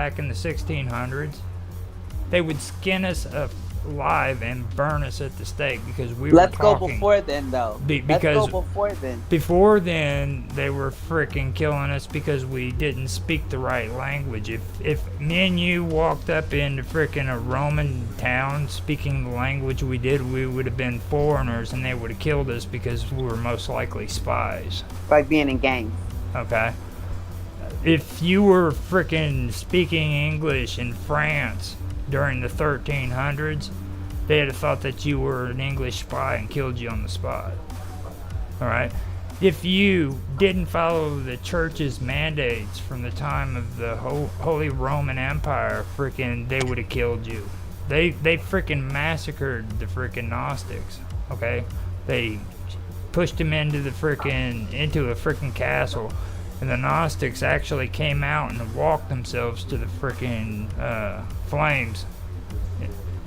back in the 1600s, they would skin us alive and burn us at the stake because we were talking. Let's go before then, though. Let's go before then. Before then, they were freaking killing us because we didn't speak the right language. If me and you walked up into freaking a Roman town speaking the language we did, we would have been foreigners and they would have killed us because we were most likely spies. Like being in gangs. Okay? If you were freaking speaking English in France during the 1300s, they'd have thought that you were an English spy and killed you on the spot. Alright? If you didn't follow the church's mandates from the time of the Holy Roman Empire, freaking, they would have killed you. They freaking massacred the freaking Gnostics. Okay? They pushed them into a freaking castle, and the Gnostics actually came out and walked themselves to the freaking flames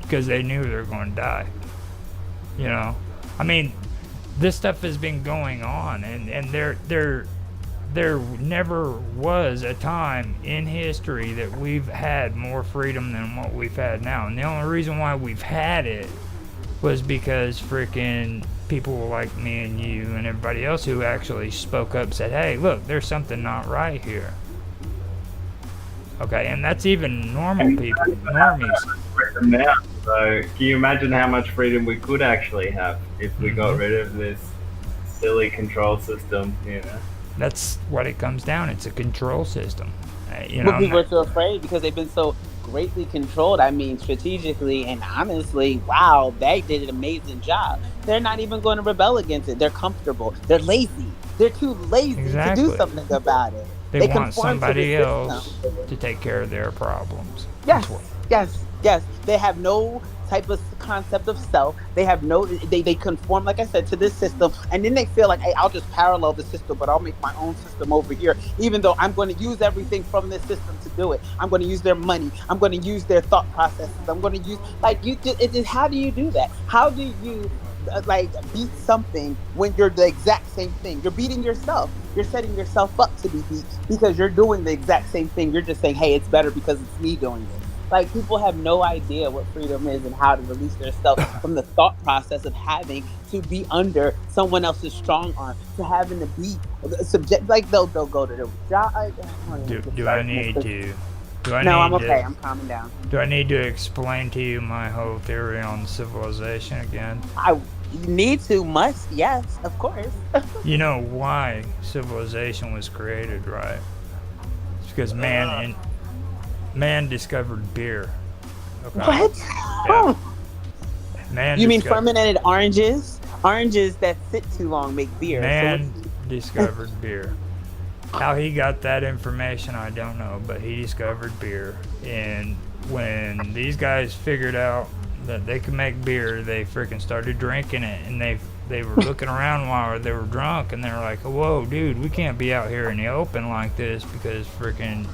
because they knew they were going to die. You know, I mean, this stuff has been going on, and there never was a time in history that we've had more freedom than what we've had now. And the only reason why we've had it was because freaking people like me and you and everybody else who actually spoke up said, hey, look, there's something not right here. Okay, and that's even normal people, normies. Now, so can you imagine how much freedom we could actually have if we got rid of this silly control system, you know? That's what it comes down. It's a control system. But people are so afraid because they've been so greatly controlled. I mean, strategically and honestly, wow, they did an amazing job. They're not even going to rebel against it. They're comfortable. They're lazy. They're too lazy to do something about it. They want somebody else to take care of their problems. Yes. They have no type of concept of self. They have no, they conform, like I said, to this system, and then they feel like, hey, I'll just parallel the system, but I'll make my own system over here, even though I'm going to use everything from this system to do it. I'm going to use their money. I'm going to use their thought processes. I'm going to use, like, how do you do that? How do you beat something when you're the exact same thing? You're beating yourself. You're setting yourself up to be beat because you're doing the exact same thing. You're just saying, hey, it's better because it's me doing it. Like, people have no idea what freedom is and how to release themselves from the thought process of having to be under someone else's strong arm, to having to be subject. Like, they'll go to the job. Do I need to? I'm okay. I'm calming down. Do I need to explain to you my whole theory on civilization again? Must, yes, of course. You know why civilization was created, right? It's because man discovered beer. Okay. What? Yeah. Man. You mean fermented oranges? Oranges that sit too long make beer. Man discovered beer. How he got that information, I don't know, but he discovered beer. And when these guys figured out that they could make beer, they freaking started drinking it, and they were looking around while they were drunk, and they were like, whoa, dude, we can't be out here in the open like this because freaking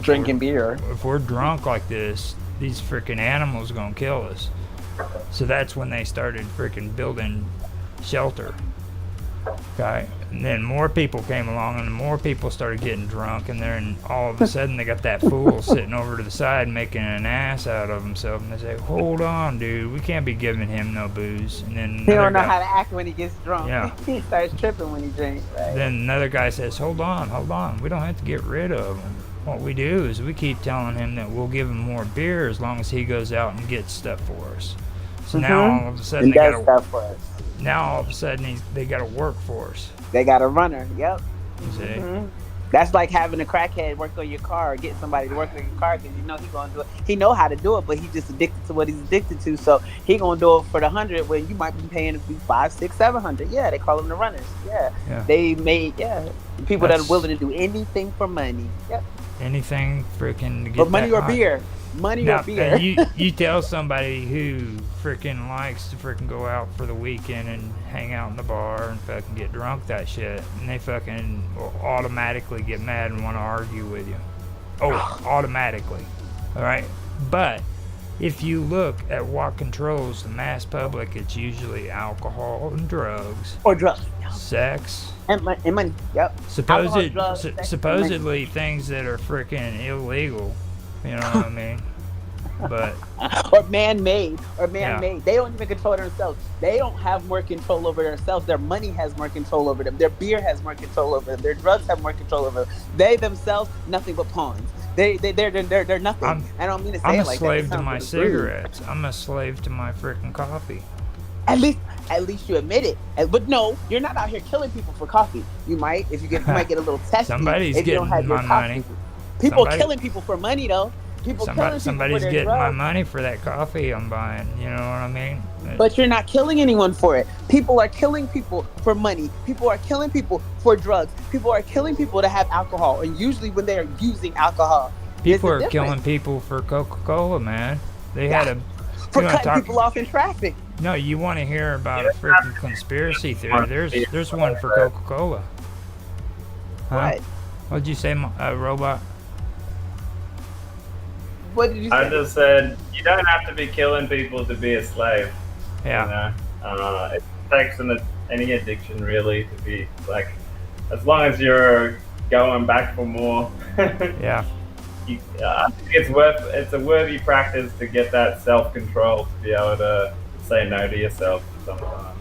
drinking beer. If we're drunk like this, these freaking animals are gonna kill us. So that's when they started freaking building shelter. Okay, and then more people came along, and more people started getting drunk, and then all of a sudden they got that fool sitting over to the side making an ass out of himself, and they say, hold on, dude, we can't be giving him no booze. And then he don't know how to act when he gets drunk. Yeah. He starts tripping when he drinks, right? Then another guy says, hold on, we don't have to get rid of him. What we do is we keep telling him that we'll give him more beer as long as he goes out and gets stuff for us. So now all of a sudden they got a workforce. They got a runner. Yep. You see? That's like having a crackhead work on your car, or get somebody to work on your car because you know he's gonna do it. He know how to do it, but he's just addicted to what he's addicted to. So he gonna do it for the 100 when you might be paying $500, $600, $700. Yeah, they call them the runners. Yeah. They made people that are willing to do anything for money. Yep. Anything freaking to get but money or beer. Or beer. you tell somebody who freaking likes to freaking go out for the weekend and hang out in the bar and fucking get drunk that shit, and they fucking automatically get mad and want to argue with you. Automatically. All right, but if you look at what controls the mass public, it's usually alcohol and drugs. Or drugs. Sex. And money. Yep. Supposedly things that are freaking illegal You know what I mean? But or man-made. Yeah. They don't even control themselves. They don't have more control over themselves. Their money has more control over them. Their beer has more control over them. Their drugs have more control over them. They themselves, nothing but pawns. They're nothing. I don't mean to say I'm it a like slave that. to my cigarettes. I'm a slave to my freaking coffee. At least you admit it. But no, you're not out here killing people for coffee. You might, if you might get a little testy. Somebody's if you don't getting have your my coffee. money. People killing people for money though. Somebody's getting my money for that coffee I'm buying. You know what I mean? But you're not killing anyone for it. People are killing people for money. People are killing people for drugs. People are killing people to have alcohol. And usually when they are using alcohol, people are killing people for Coca-Cola, man. They had a for cutting people off in traffic. No, you want to hear about a freaking conspiracy theory? There's one for Coca-Cola. Huh? What? What'd you say, robot? What did you say? I just said you don't have to be killing people to be a slave. Yeah. You know? It takes any addiction really to be like, as long as you're going back for more. Yeah. I think it's a worthy practice to get that self-control to be able to say no to yourself sometimes.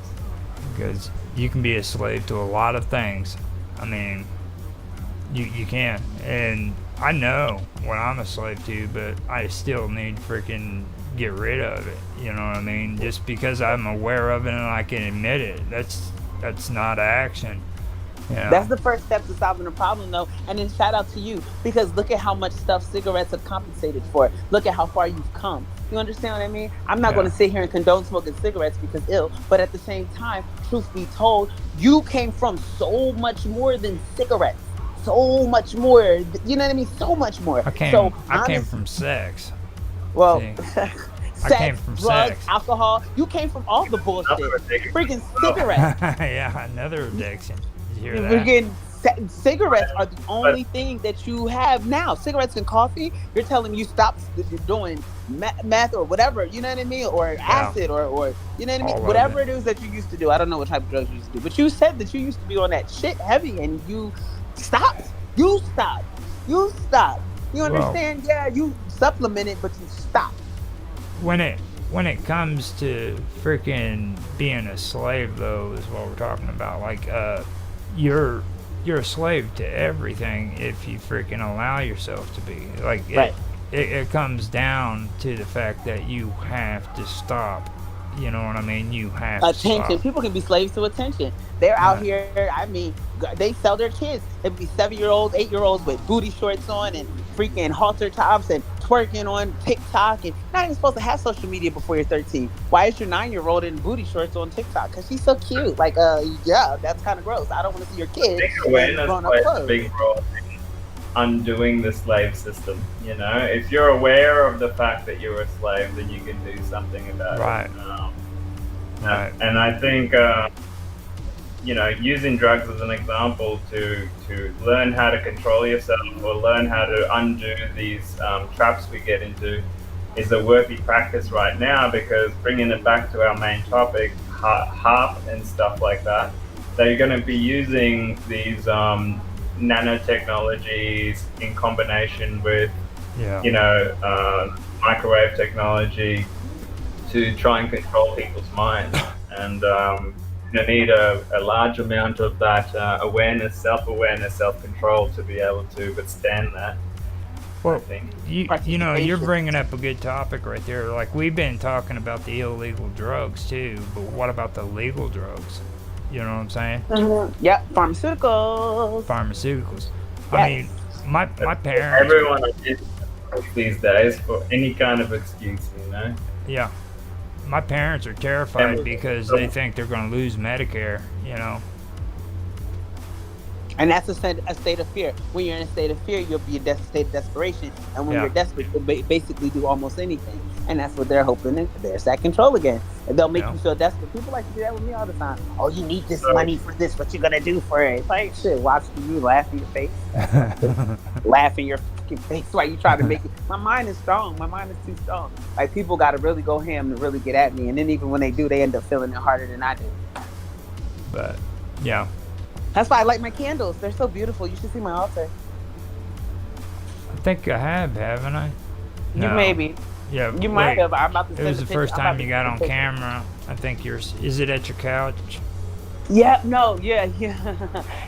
Because you can be a slave to a lot of things. I mean, you can. And I know what I'm a slave to, but I still need to freaking get rid of it. You know what I mean? Just because I'm aware of it and I can admit it, that's not action. You know? That's the first step to solving the problem, though. And then shout out to you, because look at how much stuff cigarettes have compensated for. Look at how far you've come. You understand what I mean? I'm not going to sit here and condone smoking cigarettes because ill, but at the same time, truth be told, you came from so much more than cigarettes. So much more. You know what I mean? So much more. I came from sex. Well, sex, I came from drugs, sex. Alcohol. You came from all the bullshit. Freaking cigarettes. Yeah, another addiction. Did you hear that? We're getting cigarettes are the only thing that you have now. Cigarettes and coffee. You're telling me you stop doing meth or whatever. You know what I mean? Or acid or you know what I mean? Whatever it is that you used to do. I don't know what type of drugs you used to do, but you said that you used to be on that shit heavy and you stopped. You stopped. You understand? Yeah, you supplemented, but you stopped. When it comes to freaking being a slave, though, is what we're talking about. Like, you're a slave to everything if you freaking allow yourself to be. Like, it comes down to the fact that you have to stop. You know what I mean? You have attention. to stop. People can be slaves to attention. They're out here. I mean, they sell their kids. They be 7-year-olds, 8-year-olds with booty shorts on and freaking halter tops and twerking on TikTok, and not even supposed to have social media before you're 13. Why is your 9-year-old in booty shorts on TikTok? Because she's so cute. Like, yeah, that's kind of gross. I don't want to see your kids. I think awareness plays a big role in undoing the slave system. You know, if you're aware of the fact that you're a slave, then you can do something about it. Right. And I think, using drugs as an example to learn how to control yourself or learn how to undo these traps we get into is a worthy practice right now, because bringing it back to our main topic, HARP and stuff like that, they're going to be using these nanotechnologies in combination with, microwave technology to try and control people's minds. And you need a large amount of that awareness, self-awareness, self-control to be able to withstand that. Well, you're bringing up a good topic right there. Like, we've been talking about the illegal drugs too, but what about the legal drugs? You know what I'm saying? Mm-hmm. Yep, pharmaceuticals. Yes. I mean, my parents. Everyone is these days for any kind of excuse, you know. Yeah. My parents are terrified because they think they're going to lose Medicare, you know. And that's a state of fear. When you're in a state of fear, you'll be in a state of desperation. And when you're desperate, you'll basically do almost anything. And that's what they're hoping. There's that control again. And they'll make you feel desperate. People like to do that with me all the time. Oh, you need this money for this. What you going to do for it? It's like, shit, watch you laugh in your face. Laugh in your fucking face while you try to make it. My mind is strong. My mind is too strong. Like, people got to really go ham to really get at me. And then even when they do, they end up feeling it harder than I do. But, yeah. That's why I like my candles. They're so beautiful. You should see my altar. I think I have, haven't I? You No. maybe. Yeah, You might wait. have. I'm about to It send was a the picture. first I'm time about you to got send a on picture. camera. I think is it at your couch? Yeah, no, yeah.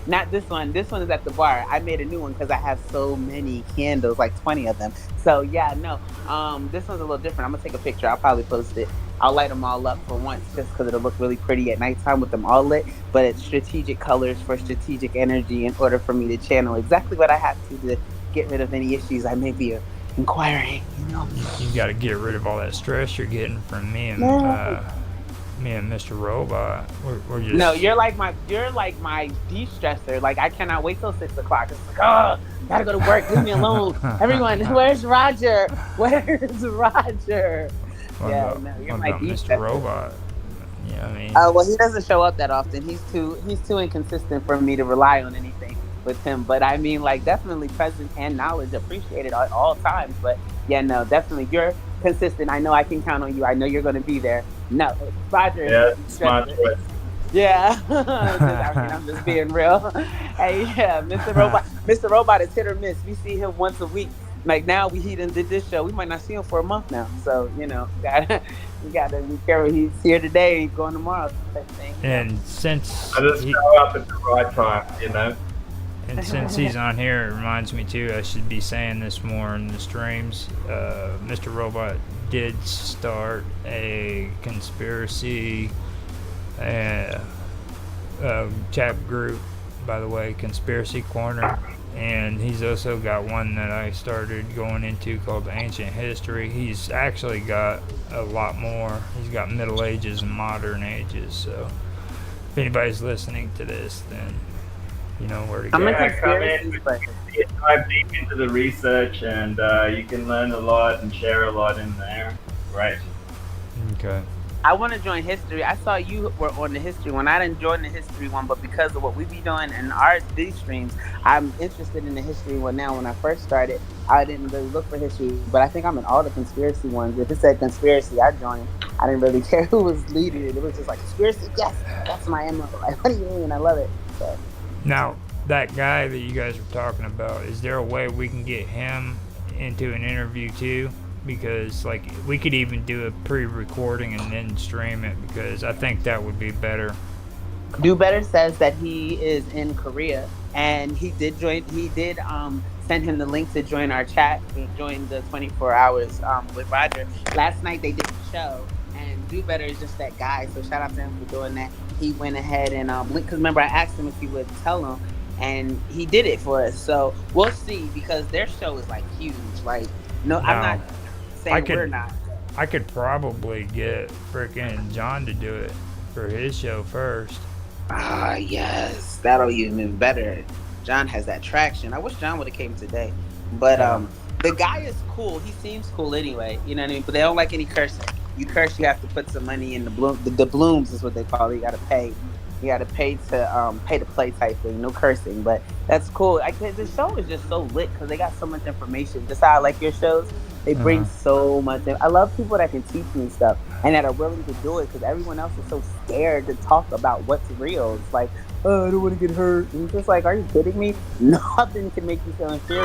Not this one. This one is at the bar. I made a new one because I have so many candles, like 20 of them. So yeah, no. This one's a little different. I'm gonna take a picture. I'll probably post it. I'll light them all up for once, just because it'll look really pretty at nighttime with them all lit. But it's strategic colors for strategic energy in order for me to channel exactly what I have to get rid of any issues I may be inquiring. You know. You got to get rid of all that stress you're getting from No. me and Mr. Robot. We're just No, you're like my de-stressor. Like I cannot wait till 6 o'clock. It's like, oh, gotta go to work. Leave me alone. Everyone, where's Roger? Where's Roger? Yeah, no, you're what my about Mr. de-stressor. Robot? Yeah, I mean. Well, he doesn't show up that often. He's too inconsistent for me to rely on anything with him. But I mean, like, definitely present and knowledge appreciated at all times. But yeah, no, definitely you're consistent. I know I can count on you. I know you're going to be there. No, Roger is Yeah, the smart de-stressor. choice. Yeah, I mean, I'm just being real. Hey, yeah, Mr. Robot. Mr. Robot is hit or miss. We see him once a week. Like now, he done did this show. We might not see him for a month now. So you know, we gotta be careful. He's here today, he's going tomorrow. Type thing. And since I just show up at the right time, you know. and since he's on here, it reminds me too. I should be saying this more in the streams. Mr. Robot did start a conspiracy chat group, by the way, Conspiracy Corner, and he's also got one that I started going into called Ancient History. He's actually got a lot more. He's got Middle Ages and Modern Ages, so if anybody's listening to this, then you know where to go. Yeah, come in, dive deep into the research, and you can learn a lot and share a lot in there. Right. Okay. I want to join history. I saw you were on the history one. I didn't join the history one, but because of what we be doing and these streams, I'm interested in the history one now. When I first started, I didn't really look for history, but I think I'm in all the conspiracy ones. If it said conspiracy, I joined. I didn't really care who was leading it. It was just like conspiracy. Yes, that's my MO. Like, what do you mean? I love it. So. Now, that guy that you guys were talking about, is there a way we can get him into an interview too? Because like we could even do a pre-recording and then stream it, because I think that would be better. Do Better says that he is in Korea, and he did join. He did send him the link to join our chat, to join the 24 hours with Roger. Last night they did the show, and Do Better is just that guy. So shout out to him for doing that. He went ahead and link, because remember I asked him if he would tell him, and he did it for us. So we'll see, because their show is like huge. Like no, I'm not saying we're not. I could probably get freaking John to do it for his show first. Ah, yes, that'll even be better. John has that traction. I wish John would have came today, but the guy is cool. He seems cool anyway. You know what I mean? But they don't like any cursing. You curse, you have to put some money in the bloom. The blooms is what they call it. You got to pay. You got to pay to play type thing. No cursing, but that's cool. The show is just so lit because they got so much information. Just how I like your shows. They bring so much. I love people that can teach me stuff and that are willing to do it, because everyone else is so scared to talk about what's real. It's like, oh, I don't want to get hurt. And it's just like, are you kidding me? Nothing can make you feel inferior.